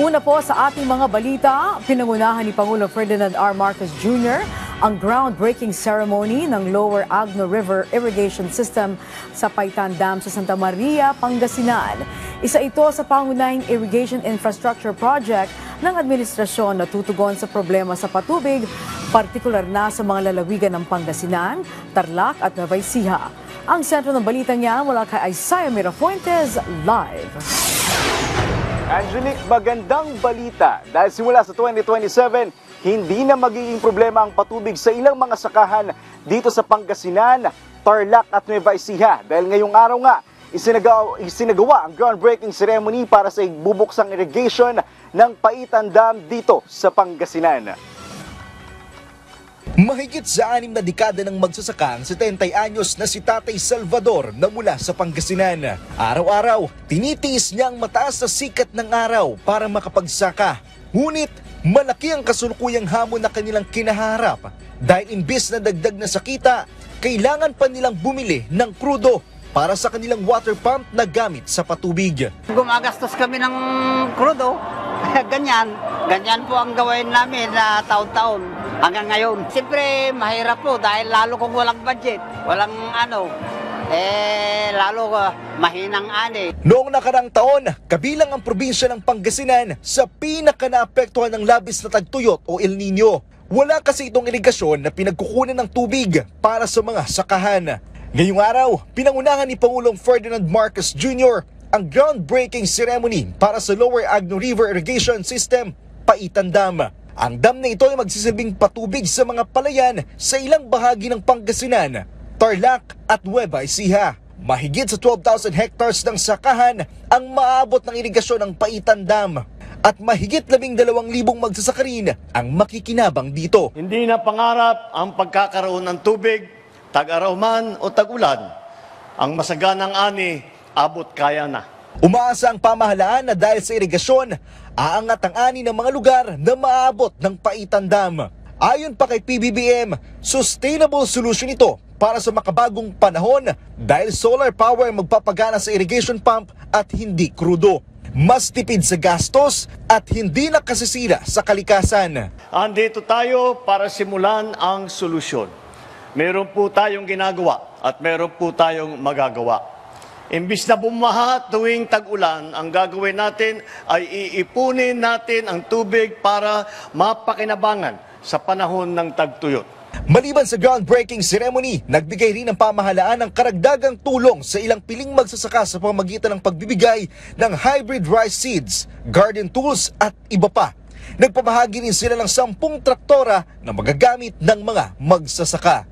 Una po sa ating mga balita, pinangunahan ni Pangulong Ferdinand R. Marcos Jr. ang groundbreaking ceremony ng Lower Agno River Irrigation System sa Paitan Dam sa Santa Maria, Pangasinan. Isa ito sa pangunahing irrigation infrastructure project ng administrasyon na tutugon sa problema sa patubig, partikular na sa mga lalawigan ng Pangasinan, Tarlac at Nueva Ecija. Ang sentro ng balita niya mula kay Isaiah Mirafuentes, live. Angelique, magandang balita dahil simula sa 2027, hindi na magiging problema ang patubig sa ilang mga sakahan dito sa Pangasinan, Tarlac at Nueva Ecija. Dahil ngayong araw nga, isinagawa ang groundbreaking ceremony para sa bubuksang irrigation ng Paitan Dam dito sa Pangasinan. Mahigit sa 6 na dekada ng magsasaka ang 70 anyos na si Tatay Salvador na mula sa Pangasinan. Araw-araw, tinitiis niya ang mataas sa sikat ng araw para makapagsaka. Ngunit, malaki ang kasulukuyang hamon na kanilang kinaharap dahil imbis na dagdag na sakita, kailangan pa nilang bumili ng krudo para sa kanilang water pump na gamit sa patubig. Gumagastos kami ng krudo, ganyan po ang gawin namin na taon-taon. Hanggang ngayon. Siyempre, mahirap po dahil lalo kung walang budget, walang lalo mahinang ani. Noong nakarang taon, kabilang ang probinsya ng Pangasinan sa pinaka-naapektuhan ng labis na tagtuyot o El Nino. Wala kasi itong irigasyon na pinagkukunan ng tubig para sa mga sakahan. Ngayong araw, pinangunahan ni Pangulong Ferdinand Marcos Jr. ang groundbreaking ceremony para sa Lower Agno River Irrigation System, Paitan Dam. Ang dam na ito ay magsisilbing patubig sa mga palayan sa ilang bahagi ng Pangasinan, Tarlac at Nueva Ecija. Mahigit sa 12,000 hectares ng sakahan ang maaabot ng irigasyon ng Paitan Dam at mahigit 12,000 magsasaka rin ang makikinabang dito. Hindi na pangarap ang pagkakaroon ng tubig, tag-araw man o tag-ulan. Ang masaganang ani, abot kaya na. Umaasa ang pamahalaan na dahil sa irigasyon, aangat ang ani ng mga lugar na maaabot ng Paitan Dam. Ayon pa kay PBBM, sustainable solution ito para sa makabagong panahon dahil solar power ang magpapagana sa irrigation pump at hindi krudo. Mas tipid sa gastos at hindi nakasisira sa kalikasan. Andito tayo para simulan ang solusyon. Meron po tayong ginagawa at meron po tayong magagawa. Imbis na bumaha tuwing tag-ulan, ang gagawin natin ay iipunin natin ang tubig para mapakinabangan sa panahon ng tagtuyot. Maliban sa groundbreaking ceremony, nagbigay rin ang pamahalaan ng karagdagang tulong sa ilang piling magsasaka sa pamamagitan ng pagbibigay ng hybrid rice seeds, garden tools at iba pa. Nagpabahagi rin sila ng 10 traktora na magagamit ng mga magsasaka.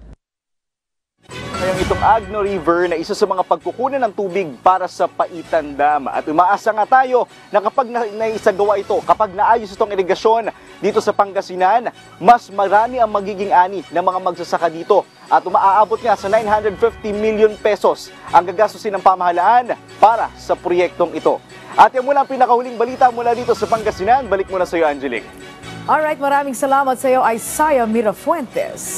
Ngayong itong Agno River na isa sa mga pagkukunan ng tubig para sa Paitan Dam. At umaasa nga tayo na kapag naisagawa ito, kapag naayos itong irigasyon dito sa Pangasinan, mas marami ang magiging ani ng mga magsasaka dito. At umaaabot nga sa 950 million pesos ang gagastusin ng pamahalaan para sa proyektong ito. At yan muna ang pinakahuling balita mula dito sa Pangasinan. Balik muna sa iyo, Angelique. Alright, maraming salamat sa iyo, Isaiah Mirafuentes.